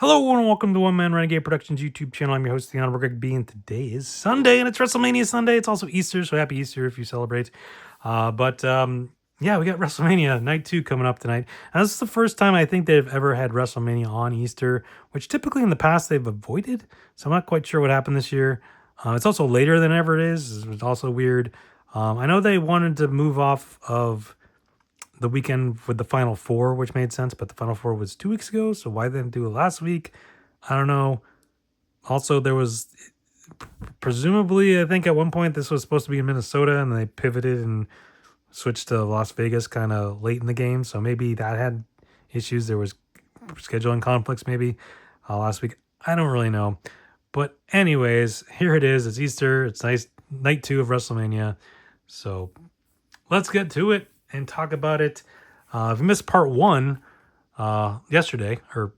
Hello and welcome to One Man Renegade Productions YouTube channel. I'm your host, the Honorable Greg B, and today is Sunday, and it's WrestleMania Sunday. It's also Easter, so happy Easter if you celebrate. Yeah, we got WrestleMania Night 2 coming up tonight. And this is the first time I think they've ever had WrestleMania on Easter, which typically in the past they've avoided, so I'm not quite sure what happened this year. It's also later than ever it is. It's also weird. I know they wanted to move off of the weekend with the Final Four, which made sense, but the Final Four was 2 weeks ago, so why didn't they do it last week? I don't know. Also, there was presumably, I think at one point this was supposed to be in Minnesota, and they pivoted and switched to Las Vegas kind of late in the game, so maybe that had issues. There was scheduling conflicts maybe last week. I don't really know. But anyways, here it is. It's Easter. It's nice night 2 of WrestleMania. So let's get to it and talk about it. If you missed part 1 yesterday, or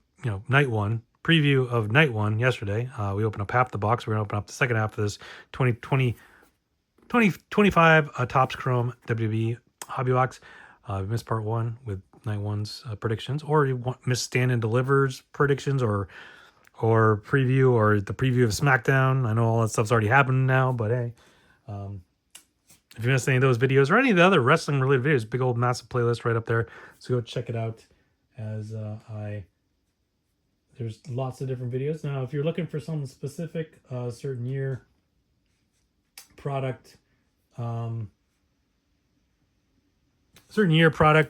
night 1 preview of night 1 yesterday, we opened up half the box. We're gonna open up the second half of this 2025 Topps Chrome WWE hobby box. If you missed part 1 with night 1's predictions, or you missed Stand and Delivers predictions, or preview, or the preview of SmackDown. I know all that stuff's already happened now, but hey. If you missed any of those videos or any of the other wrestling related videos, big old massive playlist right up there. So go check it out as there's lots of different videos. Now, if you're looking for something specific, certain year, product,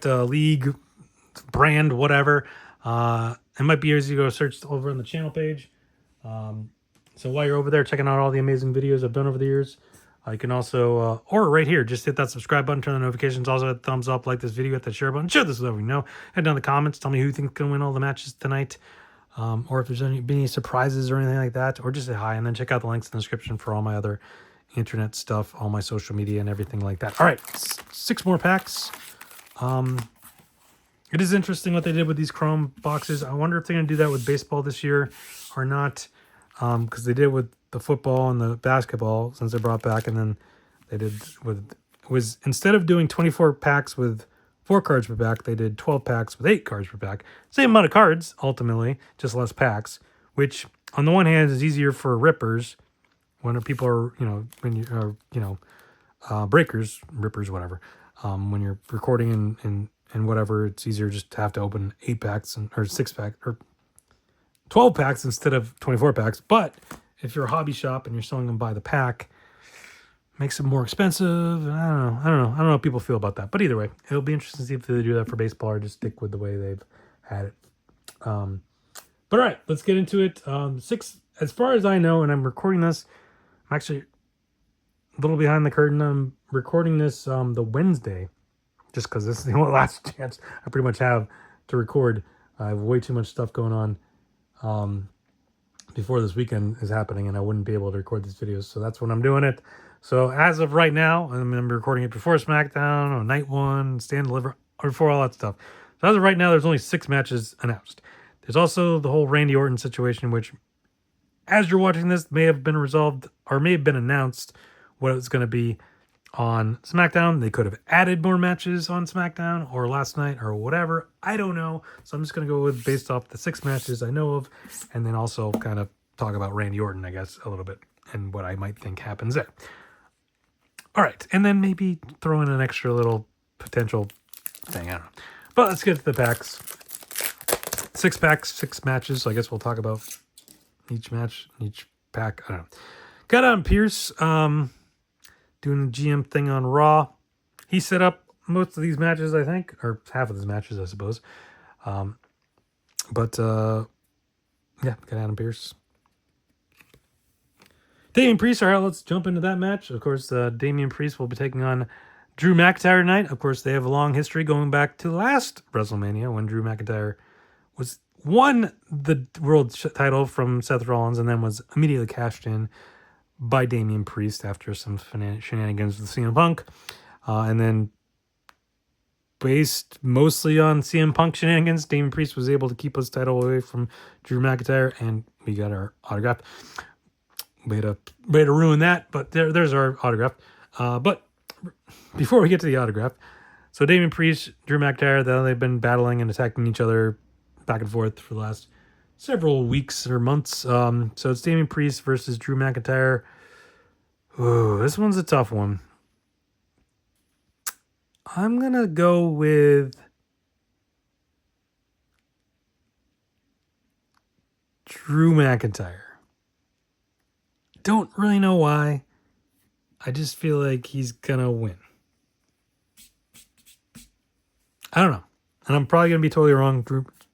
league, brand, whatever, it might be easy to go search over on the channel page. So while you're over there checking out all the amazing videos I've done over the years, you can also, or right here, just hit that subscribe button, turn the notifications, also hit thumbs up, like this video, hit that share button, share this with everyone you know. Head down in the comments, tell me who you think can win all the matches tonight, or if there's any surprises or anything like that, or just say hi, and then check out the links in the description for all my other internet stuff, all my social media and everything like that. All right, 6 more packs. It is interesting what they did with these Chrome boxes. I wonder if they're going to do that with baseball this year or not, because they did with the football and the basketball since they brought back, and then they did was instead of doing 24 packs with 4 cards per pack, they did 12 packs with 8 cards per pack. Same amount of cards ultimately, just less packs, which on the one hand is easier for rippers when people are rippers, whatever. When you're recording and whatever, it's easier just to have to open 8 packs or 6 packs or 12 packs instead of 24 packs. But if you're a hobby shop and you're selling them by the pack, makes it more expensive. I don't know how people feel about that. But either way, it'll be interesting to see if they do that for baseball or just stick with the way they've had it. But all right, let's get into it. 6, as far as I know, and I'm recording this, I'm actually a little behind the curtain. I'm recording this the Wednesday, just because this is the only last chance I pretty much have to record. I have way too much stuff going on before this weekend is happening, and I wouldn't be able to record these videos, so that's when I'm doing it. So as of right now, I'm recording it before SmackDown, or Night 1, Stand Deliver, or before all that stuff. So as of right now, there's only 6 matches announced. There's also the whole Randy Orton situation, which, as you're watching this, may have been resolved, or may have been announced what it's going to be on SmackDown. They could have added more matches on SmackDown or last night or whatever. I don't know. So I'm just going to go with based off the 6 matches I know of, and then also kind of talk about Randy Orton, I guess, a little bit and what I might think happens there. All right. And then maybe throw in an extra little potential thing. I don't know. But let's get to the packs. 6 packs, 6 matches. So I guess we'll talk about each match, each pack. I don't know. Got on Pierce. Doing a GM thing on Raw. He set up most of these matches, I think, or half of these matches, I suppose. Yeah, got Adam Pierce. Damian Priest. All right, let's jump into that match. Of course, Damian Priest will be taking on Drew McIntyre tonight. Of course, they have a long history going back to last WrestleMania when Drew McIntyre won the world title from Seth Rollins and then was immediately cashed in by Damian Priest after some shenanigans with CM Punk. And then based mostly on CM Punk shenanigans, Damian Priest was able to keep his title away from Drew McIntyre, and we got our autograph. Way to ruin that, but there's our autograph. But before we get to the autograph, so Damian Priest, Drew McIntyre, they've been battling and attacking each other back and forth for the last several weeks or months. So it's Damian Priest versus Drew McIntyre. Ooh, this one's a tough one. I'm going to go with Drew McIntyre. Don't really know why. I just feel like he's going to win. I don't know. And I'm probably going to be totally wrong.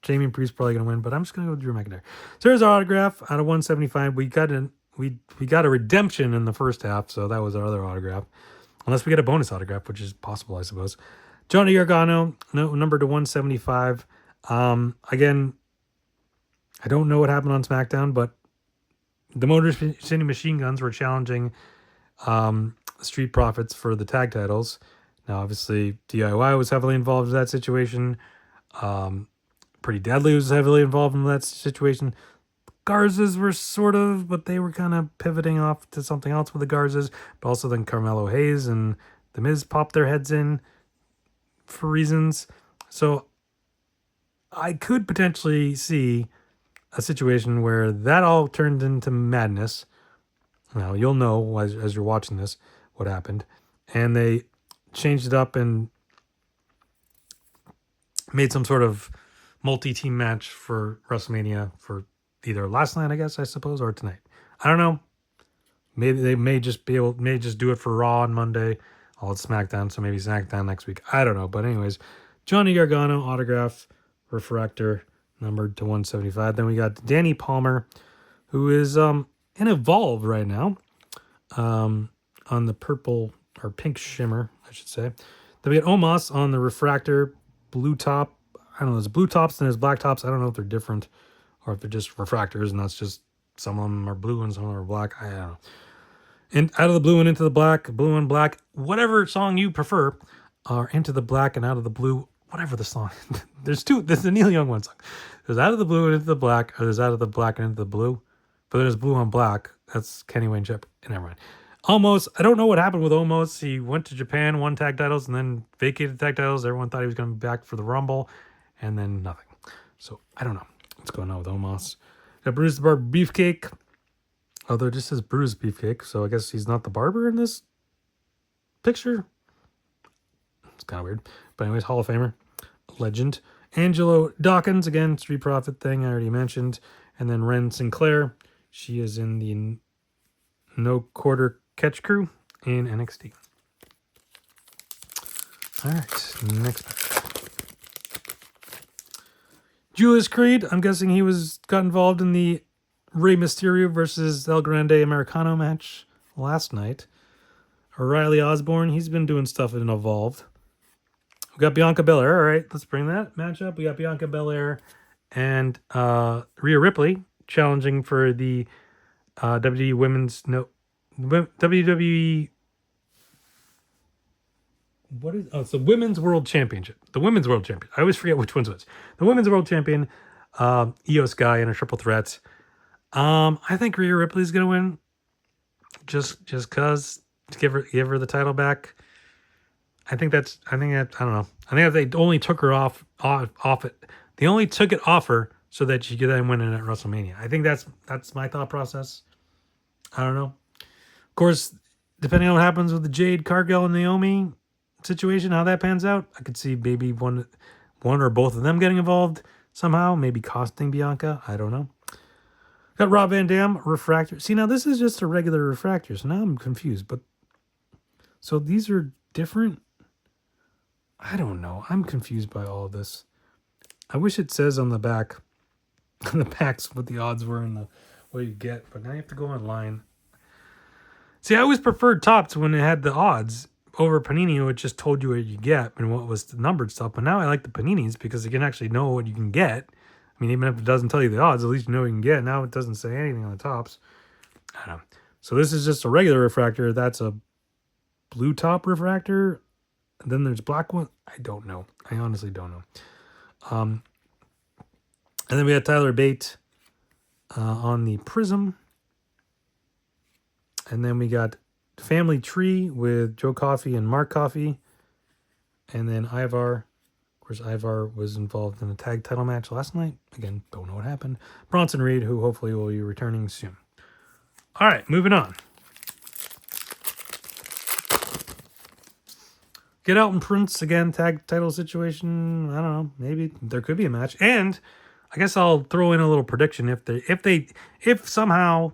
Damian Priest probably going to win, but I'm just going to go with Drew McIntyre. So there's our autograph out of 175. We got a redemption in the first half, so that was our other autograph. Unless we get a bonus autograph, which is possible, I suppose. Johnny Gargano, number to 175. Again, I don't know what happened on SmackDown, but the Motor City Machine Guns were challenging Street Profits for the tag titles. Now, obviously, DIY was heavily involved in that situation. Pretty Deadly was heavily involved in that situation. Garzas were sort of, but they were kind of pivoting off to something else with the Garzas. But also then Carmelo Hayes and The Miz popped their heads in for reasons. So I could potentially see a situation where that all turned into madness. Now, you'll know as you're watching this what happened. And they changed it up and made some sort of multi-team match for WrestleMania for either last night, I guess, I suppose, or tonight. I don't know. Maybe they may just do it for Raw on Monday. All it's SmackDown, so maybe SmackDown next week. I don't know. But anyways, Johnny Gargano, autograph, refractor, numbered to 175. Then we got Danny Palmer, who is in Evolve right now, on the purple or pink shimmer, I should say. Then we got Omos on the refractor, blue top. I don't know, there's blue tops and there's black tops. I don't know if they're different or if they're just refractors and that's just some of them are blue and some of them are black. I don't know. And out of the blue and into the black, blue and black, whatever song you prefer, or into the black and out of the blue, whatever the song. There's the Neil Young one song. There's out of the blue and into the black, or there's out of the black and into the blue. But there's blue on black. That's Kenny Wayne Shepherd. Never mind. Almost, I don't know what happened with Omos. He went to Japan, won tag titles, and then vacated tag titles. Everyone thought he was going to be back for the Rumble, and then nothing. So I don't know what's going on with Omos. Got Bruce the Barber Beefcake. Although it just says Bruce Beefcake, so I guess he's not the barber in this picture. It's kind of weird. But anyways, Hall of Famer, legend. Angelo Dawkins, again, Street Profit thing I already mentioned. And then Ren Sinclair. She is in the No Quarter Catch Crew in NXT. All right, next match. Julius Creed, I'm guessing he got involved in the Rey Mysterio versus El Grande Americano match last night. O'Reilly Osborne, he's been doing stuff in Evolved. We got Bianca Belair. All right, let's bring that match up. We got Bianca Belair and Rhea Ripley challenging for the WWE Women's WWE. It's the Women's World Championship. The Women's World Champion. I always forget which one's which. The Women's World Champion, Io Sky in a triple threat. I think Rhea Ripley's gonna win. Just cause to give her the title back. I think that I don't know. I think that they only took her off it. They only took it off her so that she could then win it at WrestleMania. I think that's my thought process. I don't know. Of course, depending on what happens with the Jade Cargill and Naomi situation, how that pans out, I could see maybe one or both of them getting involved somehow, maybe costing Bianca. I don't know. Got Rob Van Dam, refractor. See, now this is just a regular refractor, so now I'm confused. But so these are different. I don't know. I'm confused by all of this. I wish it says on the back, on the backs, what the odds were and what you get. But now you have to go online. See, I always preferred Topps when it had the odds over Panini. It just told you what you get and what was the numbered stuff. But now I like the Paninis because you can actually know what you can get. I mean, even if it doesn't tell you the odds, at least you know what you can get. Now it doesn't say anything on the tops. I don't know. So this is just a regular refractor. That's a blue top refractor. And then there's black one. I don't know. I honestly don't know. And then we got Tyler Bate on the Prism. And then we got Family Tree with Joe Coffey and Mark Coffey. And then Ivar course, Ivar was involved in a tag title match last night. Again, don't know what happened. Bronson Reed, who hopefully will be returning soon. All right, moving on. Get Out and Prince, again, tag title situation. I don't know. Maybe there could be a match. And I guess I'll throw in a little prediction. If somehow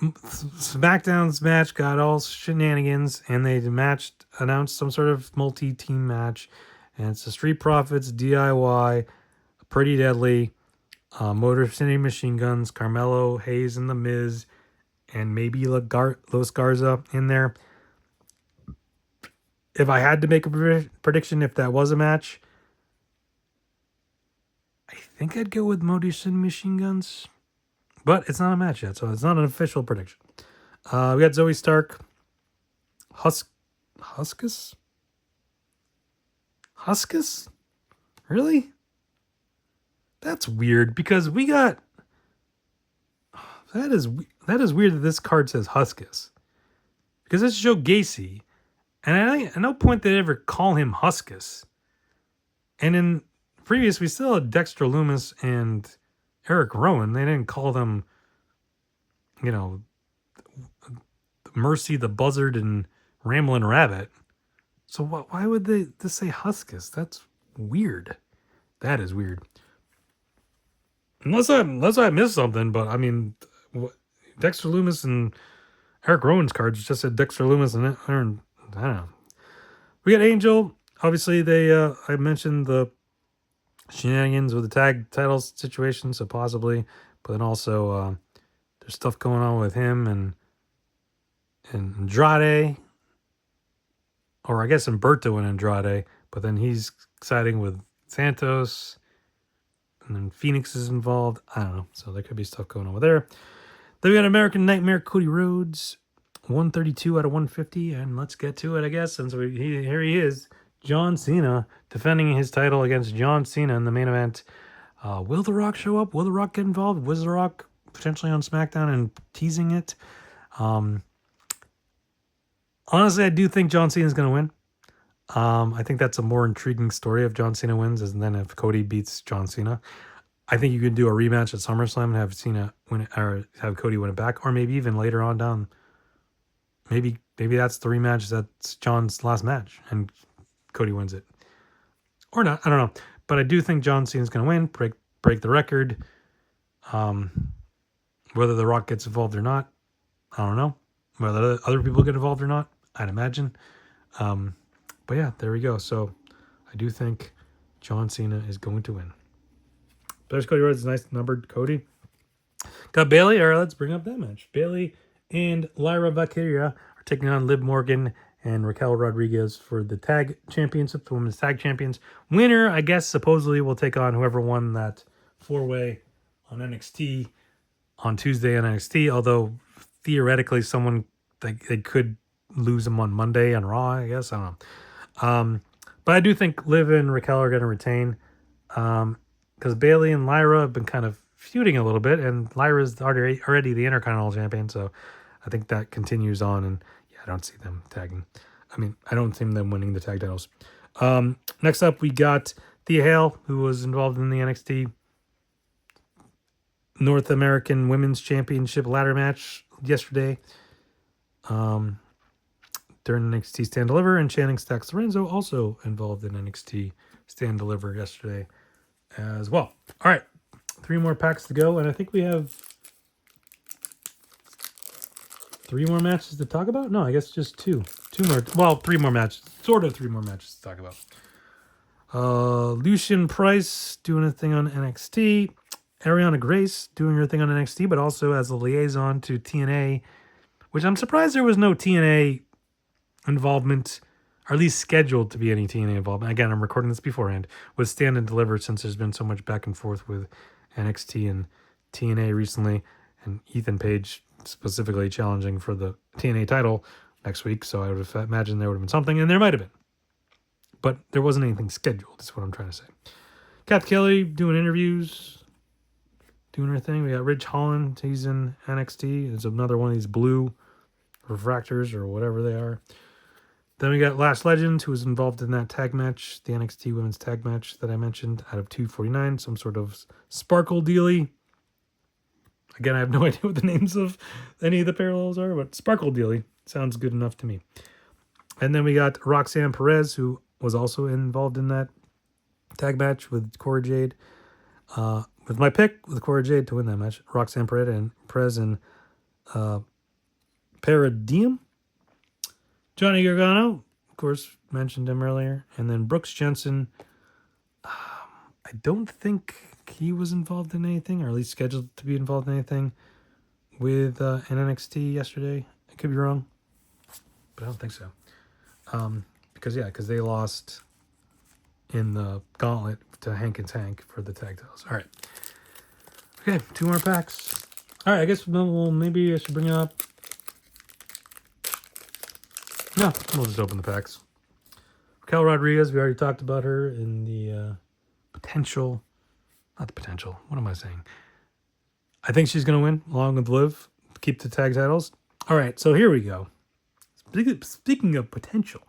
SmackDown's match got all shenanigans and they announced some sort of multi-team match, and it's the Street Profits, DIY, Pretty Deadly, Motor City Machine Guns, Carmelo, Hayes, and The Miz, and maybe Los Garza in there. If I had to make a prediction, if that was a match, I think I'd go with Motor City Machine Guns. But it's not a match yet, so it's not an official prediction. We got Zoe Stark. Huskus? Really? That's weird, because we got... That is weird that this card says Huskus. Because it's Joe Gacy. And at no point did they ever call him Huskus. And in previous, we still had Dexter Lumis and Eric Rowan. They didn't call them, Mercy the Buzzard and Ramblin' Rabbit. So why would they just say Huskus? That's weird. That is weird. Unless I missed something, but I mean, Dexter Lumis and Eric Rowan's cards just said Dexter Lumis and I don't know. We got Angel. Obviously, I mentioned the shenanigans with the tag titles situation, so possibly. But then also, there's stuff going on with him and Andrade. Or I guess Humberto and Andrade. But then he's siding with Santos. And then Phoenix is involved. I don't know. So there could be stuff going on with there. Then we got American Nightmare, Cody Rhodes. 132 out of 150, and let's get to it, I guess, since here he is, John Cena, defending his title against John Cena in the main event. Will The Rock show up? Will The Rock get involved? Was The Rock potentially on SmackDown and teasing it? Honestly, I do think John Cena is going to win. I think that's a more intriguing story if John Cena wins than if Cody beats John Cena. I think you could do a rematch at SummerSlam and have Cena win it, or have Cody win it back, or maybe even later on down. Maybe that's the rematch. That's John's last match, and Cody wins it, or not. I don't know, but I do think John Cena's going to win, break the record. Whether The Rock gets involved or not, I don't know. Whether other people get involved or not, I'd imagine. But yeah, there we go. So I do think John Cena is going to win. There's Cody Rhodes, nice numbered Cody. Got Bayley. All right, let's bring up that match. Bayley and Lyra Valkyria are taking on Liv Morgan and Raquel Rodriguez for the tag championship, the women's tag champions. Winner, I guess, supposedly will take on whoever won that 4-way on NXT on Tuesday on NXT. Although theoretically, they could lose them on Monday on Raw. I guess, I don't know. But I do think Liv and Raquel are going to retain, because Bayley and Lyra have been kind of feuding a little bit, and Lyra's already the Intercontinental Champion, so I think that continues on, and yeah, I don't see them tagging. I mean, I don't see them winning the tag titles. Next up, we got Thea Hale, who was involved in the NXT North American Women's Championship ladder match yesterday during NXT Stand Deliver, and Channing Stacks Lorenzo also involved in NXT Stand Deliver yesterday as well. All right. 3 more packs to go, and I think we have 3 more matches to talk about? No, I guess just 2. 2 more. Well, 3 more matches. Sort of 3 more matches to talk about. Lucian Price doing a thing on NXT. Ariana Grace doing her thing on NXT, but also as a liaison to TNA, which I'm surprised there was no TNA involvement, or at least scheduled to be any TNA involvement. Again, I'm recording this beforehand, with Stand and Deliver, since there's been so much back and forth with NXT and TNA recently, and Ethan Page specifically challenging for the TNA title next week, so I would have imagined there would have been something, and there might have been. But there wasn't anything scheduled, is what I'm trying to say. Kath Kelly doing interviews, doing her thing. We got Ridge Holland, he's in NXT. It's another one of these blue refractors or whatever they are. Then we got Lash Legend, who was involved in that tag match, the NXT Women's Tag Match that I mentioned, out of 249, some sort of sparkle dealy. Again, I have no idea what the names of any of the parallels are, but sparkle dealy sounds good enough to me. And then we got Roxanne Perez, who was also involved in that tag match with Cora Jade. With my pick, with Cora Jade to win that match, Roxanne Perez and Paradigm. Johnny Gargano, of course, mentioned him earlier. And then Brooks Jensen. I don't think he was involved in anything, or at least scheduled to be involved in anything with an NXT yesterday. I could be wrong, but I don't think so. Because they lost in the gauntlet to Hank and Tank for the tag titles. All right. Okay, 2 more packs. All right, I guess maybe I should bring it up. No, we'll just open the packs. Raquel Rodriguez, we already talked about her in the potential. Not the potential. What am I saying? I think she's going to win along with Liv. Keep the tag titles. All right, so here we go. Speaking of potential.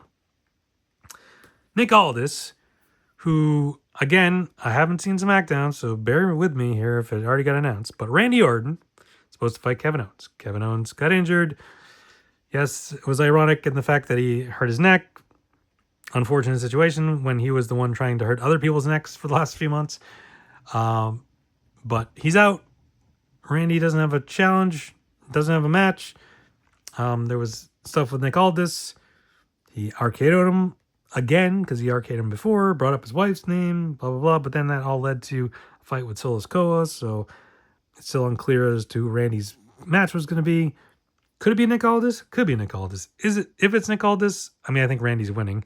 Nick Aldis, who, again, I haven't seen SmackDown, so bear with me here if it already got announced. But Randy Orton is supposed to fight Kevin Owens. Kevin Owens got injured. Yes, it was ironic in the fact that he hurt his neck. Unfortunate situation when he was the one trying to hurt other people's necks for the last few months. But he's out. Randy doesn't have a challenge, doesn't have a match. There was stuff with Nick Aldis. He RKO'd him again because he RKO'd him before, brought up his wife's name, blah, blah, blah. But then that all led to a fight with Solis Koa. So it's still unclear as to who Randy's match was going to be. Could it be Nick Aldis? Could be Nick Aldis. Is it? If it's Nick Aldis, I mean, I think Randy's winning.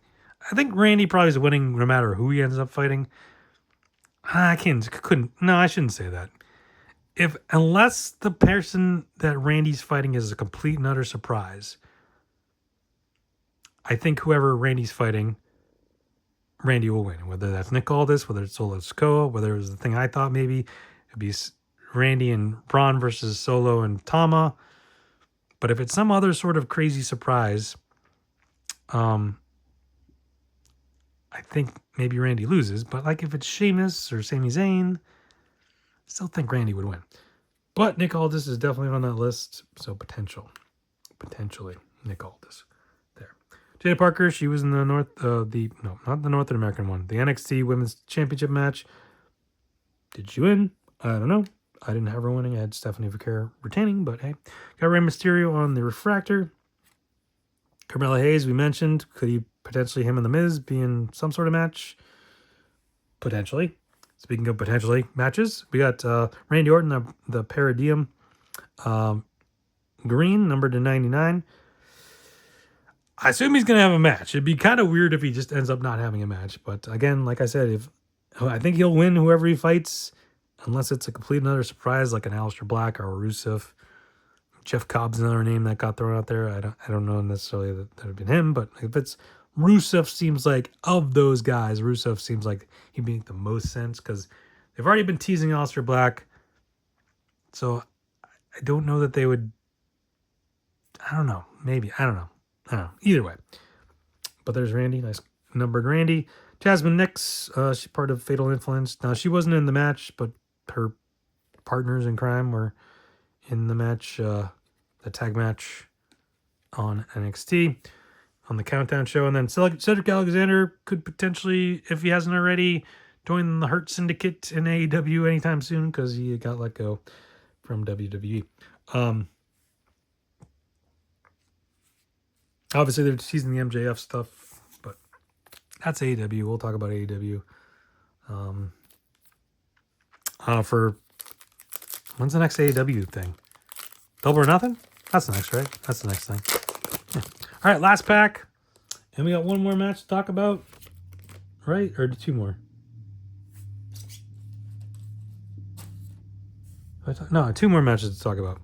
I think Randy probably is winning no matter who he ends up fighting. I shouldn't say that. Unless the person that Randy's fighting is a complete and utter surprise, I think whoever Randy's fighting, Randy will win. Whether that's Nick Aldis, whether it's Solo Sikoa, whether it was the thing I thought maybe it'd be Randy and Braun versus Solo and Tama. But if it's some other sort of crazy surprise, I think maybe Randy loses. But like if it's Sheamus or Sami Zayn, I still think Randy would win. But Nick Aldis is definitely on that list. So potentially Nick Aldis. There. Jada Parker, she was in the not the North American one. The NXT Women's Championship match. Did she win? I don't know. I didn't have her winning. I had Stephanie Vaquer retaining, but hey. Got Rey Mysterio on the refractor. Carmella Hayes, we mentioned. Could he potentially, him and The Miz, be in some sort of match? Potentially. Speaking of potentially matches, we got Randy Orton, the Paradigm green, numbered to 99. I assume he's going to have a match. It'd be kind of weird if he just ends up not having a match. But again, like I said, I think he'll win whoever he fights. Unless it's a complete another surprise like an Aleister Black or a Rusev. Jeff Cobb's another name that got thrown out there. I don't know necessarily that would have been him, but if it's Rusev, seems like of those guys, Rusev seems like he'd make the most sense because they've already been teasing Aleister Black. So I don't know that they would. I don't know. Maybe. I don't know. Either way. But there's Randy. Nice numbered Randy. Jasmine Nix. She's part of Fatal Influence. Now, she wasn't in the match, but her partners in crime were in the match, the tag match on NXT on the Countdown show. And then Cedric Alexander could potentially, if he hasn't already, join the Hurt Syndicate in AEW anytime soon because he got let go from WWE. Obviously, they're teasing the MJF stuff, but that's AEW. We'll talk about AEW. For when's the next AEW thing? Double or Nothing? That's the next, right? That's the next thing. Yeah. All right, last pack. And we got one more match to talk about, right? Or 2 more? No, 2 more matches to talk about.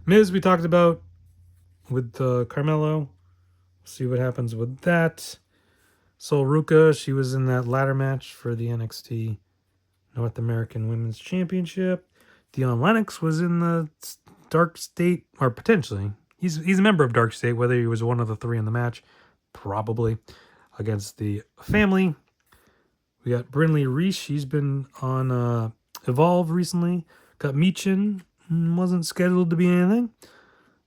Miz, we talked about with Carmelo. See what happens with that. Sol Ruka, she was in that ladder match for the NXT North American Women's Championship. Dion Lennox was in the Dark State, or potentially. He's a member of Dark State, whether he was one of the 3 in the match. probably, against the family. We got Brinley Reese. She's been on Evolve recently. Got Michin. Wasn't scheduled to be anything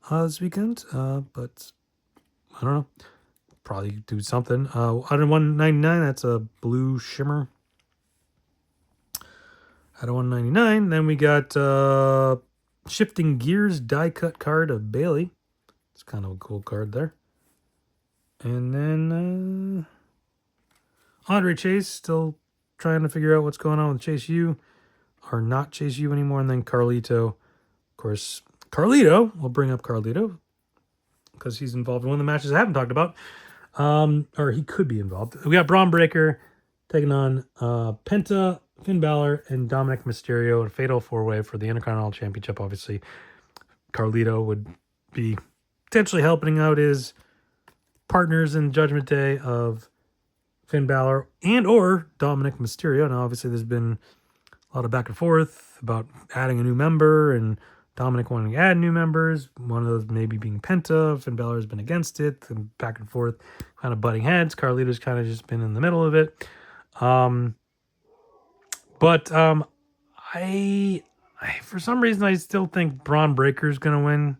this weekend, but I don't know. Probably do something. Out of 199, that's a blue shimmer. Out of 199, then we got Shifting Gears die cut card of Bailey. It's kind of a cool card there. And then Andre Chase, still trying to figure out what's going on with Chase U, or not Chase U anymore. And then Carlito. Of course, Carlito, we'll bring up Carlito because he's involved in one of the matches I haven't talked about. Or he could be involved. We got Braun Breaker taking on Penta, Finn Balor, and Dominic Mysterio in a fatal four-way for the Intercontinental Championship. Obviously, Carlito would be potentially helping out his partners in Judgment Day of Finn Balor and or Dominic Mysterio. Now, obviously, there's been a lot of back and forth about adding a new member and Dominic wanting to add new members. One of those maybe being Penta. Finn Balor has been against it, and back and forth, kind of butting heads. Carlito's kind of just been in the middle of it. But I for some reason I still think Braun Breaker's gonna win.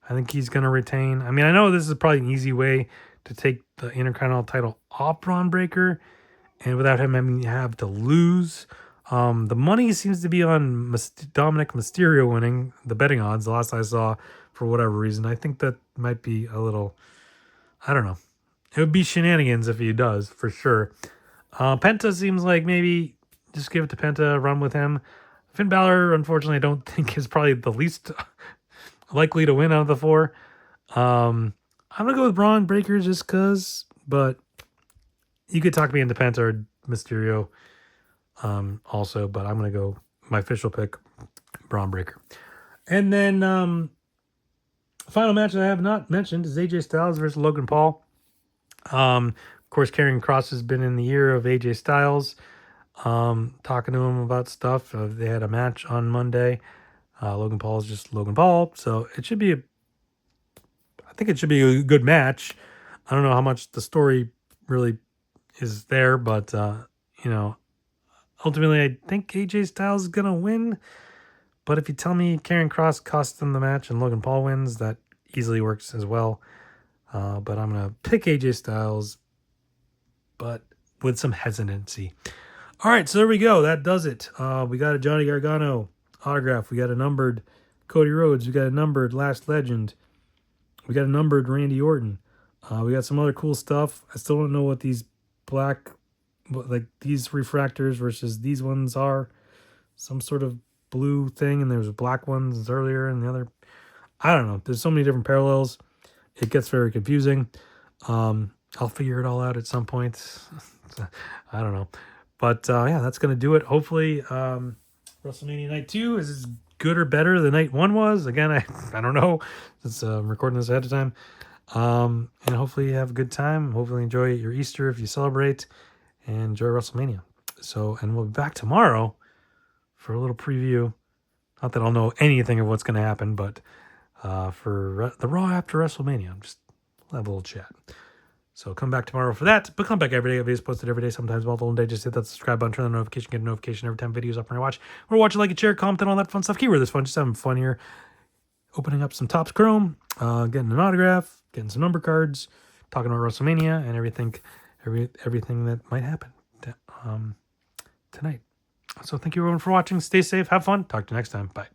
I think he's gonna retain. I mean, I know this is probably an easy way to take the Intercontinental title off Braun Breaker, and without him having to have to lose. The money seems to be on Dominic Mysterio winning, the betting odds, the last I saw, for whatever reason. I think that might be a little, I don't know. It would be shenanigans if he does, for sure. Penta seems like maybe just give it to Penta, run with him. Finn Balor, unfortunately, I don't think is probably the least likely to win out of the four. I'm going to go with Braun Breaker just because, but you could talk me into Penta or Mysterio also, but I'm going to go my official pick, Braun Breaker. And then final match that I have not mentioned is AJ Styles versus Logan Paul. Of course, Karrion Kross has been in the ear of AJ Styles, talking to him about stuff. They had a match on Monday. Logan Paul is just Logan Paul, so I think it should be a good match. I don't know how much the story really is there, but ultimately I think AJ Styles is gonna win. But if you tell me Karrion Kross costs them the match and Logan Paul wins, that easily works as well. But I'm gonna pick AJ Styles, but with some hesitancy. All right, so there we go. That does it. We got a Johnny Gargano autograph. We got a numbered Cody Rhodes. We got a numbered Last Legend. We got a numbered Randy Orton. We got some other cool stuff. I still don't know what these these refractors versus these ones are. Some sort of blue thing, and there's black ones earlier, and the other. I don't know. There's so many different parallels. It gets very confusing. I'll figure it all out at some point. I don't know. But yeah, that's going to do it. Hopefully, WrestleMania Night 2 is as good or better than Night 1 was. Again, I don't know, since I'm recording this ahead of time. And hopefully you have a good time. Hopefully enjoy your Easter if you celebrate, and enjoy WrestleMania. So, and we'll be back tomorrow for a little preview. Not that I'll know anything of what's going to happen, but for the Raw after WrestleMania, we'll have a little chat. So come back tomorrow for that, but come back every day. Videos posted every day, sometimes multiple day. Just hit that subscribe button, turn on the notification, get a notification every time videos up when I watch. We're watching, like, a share, comment, and all that fun stuff. Keyword this fun, just having fun here. Opening up some Topps Chrome, getting an autograph, getting some number cards, talking about WrestleMania and everything that might happen tonight. So thank you everyone for watching. Stay safe, have fun. Talk to you next time. Bye.